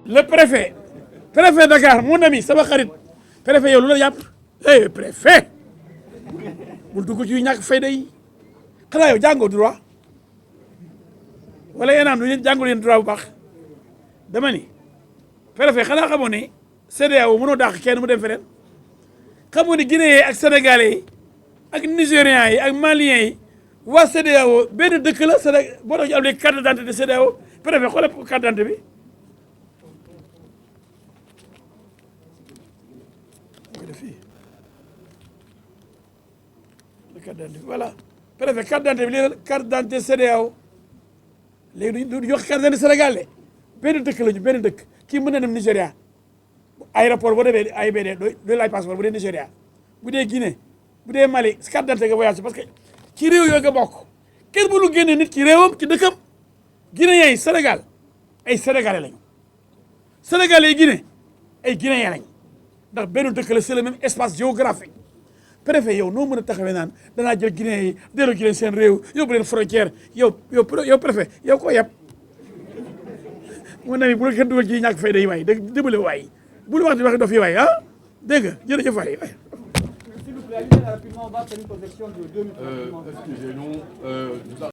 le préfet Dakar mon ami sama xarit préfet yow lu la yàpp préfet bul dugg ci ñàkk fayda yi xanaa yow jàngoo droit wala yéen am lu jàngul yéen droit bu baax dama ni préfet xanaa xamoo ne CEDEAO mënoo dàq kenn mu dem feneen xamoo ne Guinéen ak Sénégalais yi ak Nigérians yi ak Maliens yi waa CEDEAO benn dëkk la Sénégal boo tax ñu am léegi carte d'identité de CEDEAO préfet xoolal carte d'identité bi carte d'identité voilà préfet carte d'identité bi lii la carte d'identité CEDEAO léegi du jox carte d'identité Sénégal de benn dëkk la ñu benn dëkk kii mën na dem Nigéria aéroport boo demee AIBD doy laaj passeport bu dee Nigéria bu dee Guinée bu dee Mali carte d'identité nga voyage parce que ci réew yooyu nga bokk kenn mënu génne nit ci réewam ci dëkkam Guinéens yi Sénégal ay sénégalais lañu sénégalais yi Guinée ay guinéens lañu ndax benn dëkk la c'est le même espace géographique préfet yow noo mën a taxawee naan danaa jël Guinéens yi delloo gi leen seen réew yóbbu leen frontière yow préfet yow koo yab mon ami bu la kenn dugal ci ñàkk fay day waay dégg dimbale waay bul wax di wax dof yi waay ah dégg nga jërëjëf waay. S'il vous plaît, allez rapidement, on va faire une projection de 2 minutes. Excusez-nous.